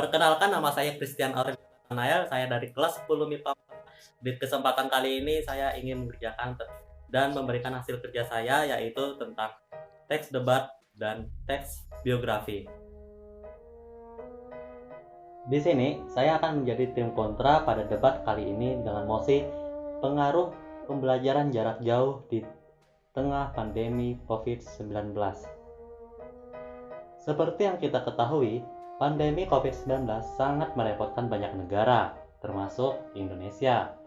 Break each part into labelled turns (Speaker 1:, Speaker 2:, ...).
Speaker 1: Perkenalkan, nama saya Christian Aurel Nael, saya dari kelas 10 MIPA. Di kesempatan kali ini saya ingin mengerjakan dan memberikan hasil kerja saya, yaitu tentang teks debat dan teks biografi. Di sini saya akan menjadi tim kontra pada debat kali ini dengan mosi pengaruh pembelajaran jarak jauh di tengah pandemi COVID-19. Seperti yang kita ketahui, pandemi COVID-19 sangat merepotkan banyak negara, termasuk Indonesia.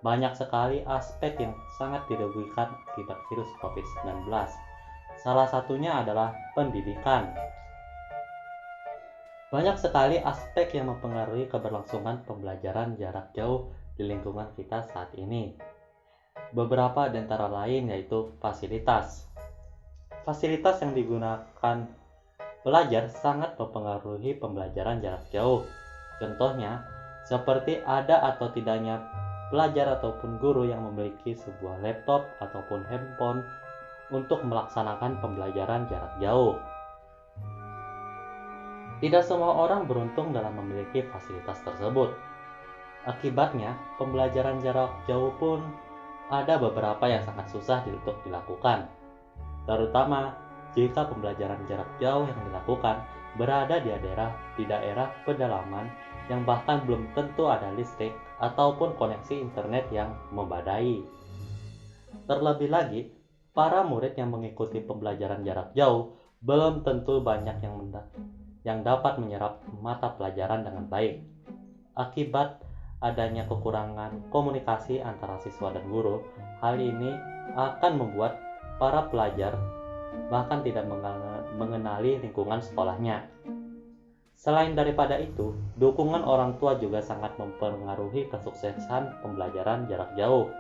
Speaker 1: Banyak sekali aspek yang sangat dirugikan akibat virus COVID-19. Salah satunya adalah pendidikan. Banyak sekali aspek yang mempengaruhi keberlangsungan pembelajaran jarak jauh di lingkungan kita saat ini. Beberapa di antara lain yaitu fasilitas. Fasilitas yang digunakan pelajar sangat mempengaruhi pembelajaran jarak jauh. Contohnya, seperti ada atau tidaknya pelajar ataupun guru yang memiliki sebuah laptop ataupun handphone untuk melaksanakan pembelajaran jarak jauh. Tidak semua orang beruntung dalam memiliki fasilitas tersebut. Akibatnya, pembelajaran jarak jauh pun ada beberapa yang sangat susah untuk dilakukan. Terutama jika pembelajaran jarak jauh yang dilakukan berada di daerah pedalaman yang bahkan belum tentu ada listrik ataupun koneksi internet yang memadai. Terlebih lagi, para murid yang mengikuti pembelajaran jarak jauh belum tentu banyak yang dapat menyerap mata pelajaran dengan baik. Akibat adanya kekurangan komunikasi antara siswa dan guru, hal ini akan membuat para pelajar bahkan tidak mengenali lingkungan sekolahnya. Selain daripada itu, dukungan orang tua juga sangat mempengaruhi kesuksesan pembelajaran jarak jauh.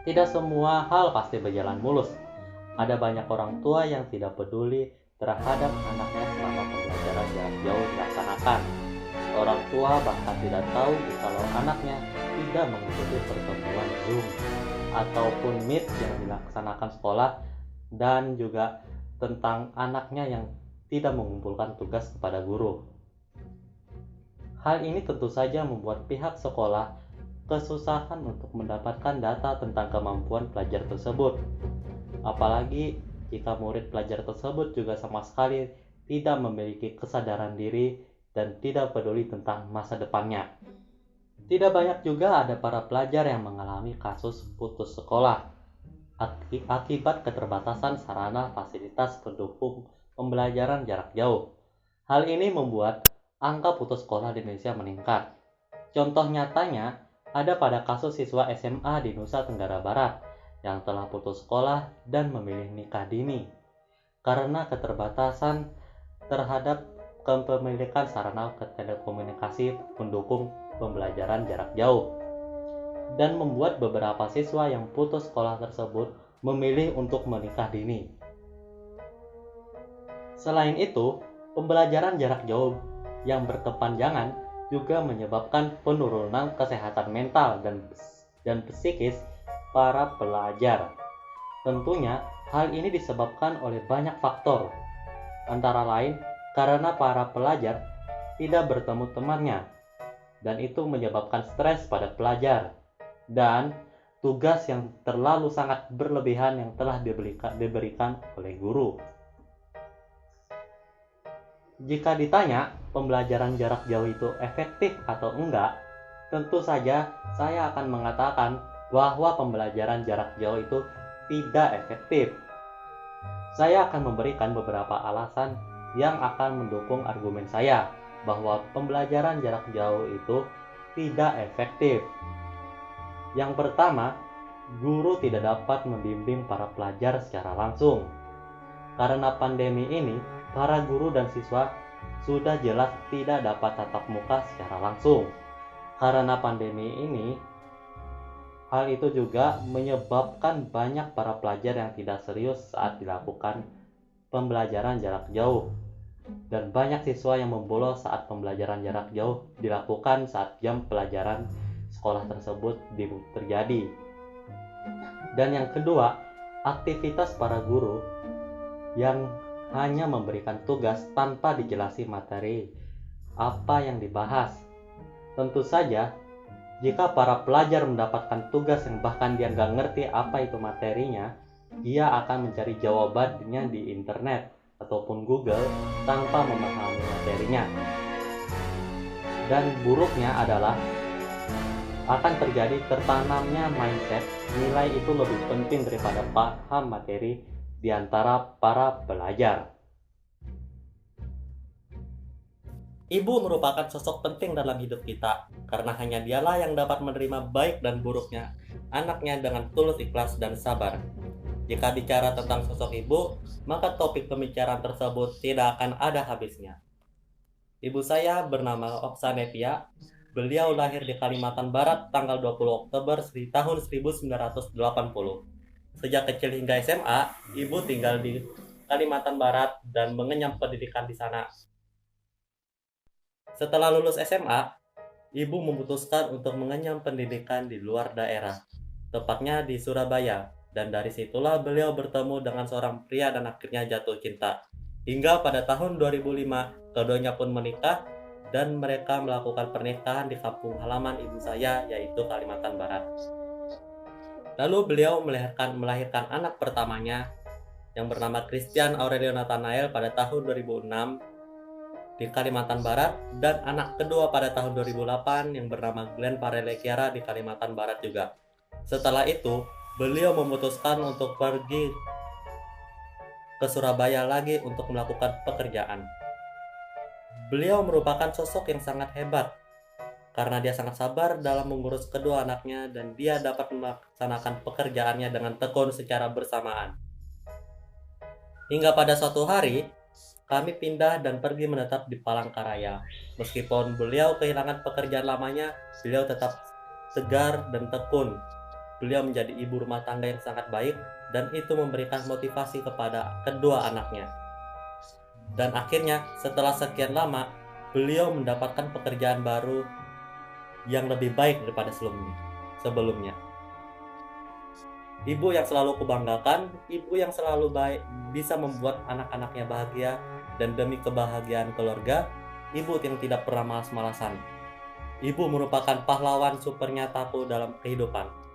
Speaker 1: Tidak semua hal pasti berjalan mulus. Ada banyak orang tua yang tidak peduli terhadap anaknya selama pembelajaran jarak jauh dilaksanakan. Orang tua bahkan tidak tahu kalau anaknya tidak mengikuti pertemuan Zoom ataupun Meet yang dilaksanakan sekolah, dan juga tentang anaknya yang tidak mengumpulkan tugas kepada guru. Hal ini tentu saja membuat pihak sekolah kesusahan untuk mendapatkan data tentang kemampuan pelajar tersebut. Apalagi jika murid pelajar tersebut juga sama sekali tidak memiliki kesadaran diri dan tidak peduli tentang masa depannya. Tidak banyak juga ada para pelajar yang mengalami kasus putus sekolah akibat keterbatasan sarana fasilitas pendukung pembelajaran jarak jauh. Hal ini membuat angka putus sekolah di Indonesia meningkat. Contoh nyatanya ada pada kasus siswa SMA di Nusa Tenggara Barat yang telah putus sekolah dan memilih nikah dini karena keterbatasan terhadap kepemilikan sarana telekomunikasi pendukung pembelajaran jarak jauh, dan membuat beberapa siswa yang putus sekolah tersebut memilih untuk menikah dini. Selain itu, pembelajaran jarak jauh yang berkepanjangan juga menyebabkan penurunan kesehatan mental dan psikis para pelajar. Tentunya, hal ini disebabkan oleh banyak faktor, antara lain karena para pelajar tidak bertemu temannya, dan itu menyebabkan stres pada pelajar, dan tugas yang terlalu sangat berlebihan yang telah diberikan oleh guru. Jika ditanya pembelajaran jarak jauh itu efektif atau enggak, tentu saja saya akan mengatakan bahwa pembelajaran jarak jauh itu tidak efektif. Saya akan memberikan beberapa alasan yang akan mendukung argumen saya bahwa pembelajaran jarak jauh itu tidak efektif. Yang pertama, guru tidak dapat membimbing para pelajar secara langsung. Karena pandemi ini, para guru dan siswa sudah jelas tidak dapat tatap muka secara langsung. Karena pandemi ini, hal itu juga menyebabkan banyak para pelajar yang tidak serius saat dilakukan pembelajaran jarak jauh. Dan banyak siswa yang membolos saat pembelajaran jarak jauh dilakukan saat jam pelajaran sekolah tersebut terjadi. Dan yang kedua, aktivitas para guru yang hanya memberikan tugas tanpa dijelasi materi apa yang dibahas. Tentu saja, jika para pelajar mendapatkan tugas yang bahkan dia nggak ngerti apa itu materinya, dia akan mencari jawabannya di internet ataupun Google tanpa memahami materinya. Dan buruknya adalah akan terjadi tertanamnya mindset nilai itu lebih penting daripada paham materi di antara para pelajar. Ibu merupakan sosok penting dalam hidup kita, karena hanya dialah yang dapat menerima baik dan buruknya anaknya dengan tulus ikhlas dan sabar. Jika bicara tentang sosok ibu, maka topik pembicaraan tersebut tidak akan ada habisnya. Ibu saya bernama Oksanevia. Beliau lahir di Kalimantan Barat tanggal 20 Oktober tahun 1980. Sejak kecil hingga SMA, ibu tinggal di Kalimantan Barat dan mengenyam pendidikan di sana. Setelah lulus SMA, ibu memutuskan untuk mengenyam pendidikan di luar daerah, tepatnya di Surabaya, dan dari situlah beliau bertemu dengan seorang pria dan akhirnya jatuh cinta. Hingga pada tahun 2005, keduanya pun menikah dan mereka melakukan pernikahan di kampung halaman ibu saya, yaitu Kalimantan Barat. Lalu beliau melahirkan anak pertamanya yang bernama Christian Aurelio Nathanael pada tahun 2006 di Kalimantan Barat, dan anak kedua pada tahun 2008 yang bernama Glenn Parele Kiara di Kalimantan Barat juga. Setelah itu, beliau memutuskan untuk pergi ke Surabaya lagi untuk melakukan pekerjaan. Beliau merupakan sosok yang sangat hebat karena dia sangat sabar dalam mengurus kedua anaknya dan dia dapat melaksanakan pekerjaannya dengan tekun secara bersamaan. Hingga pada suatu hari, kami pindah dan pergi menetap di Palangkaraya. Meskipun beliau kehilangan pekerjaan lamanya, beliau tetap tegar dan tekun. Beliau menjadi ibu rumah tangga yang sangat baik dan itu memberikan motivasi kepada kedua anaknya. Dan akhirnya setelah sekian lama, beliau mendapatkan pekerjaan baru yang lebih baik daripada sebelumnya. Ibu yang selalu kubanggakan, ibu yang selalu baik, bisa membuat anak-anaknya bahagia, dan demi kebahagiaan keluarga, ibu yang tidak pernah malas-malasan. Ibu merupakan pahlawan super nyataku dalam kehidupan.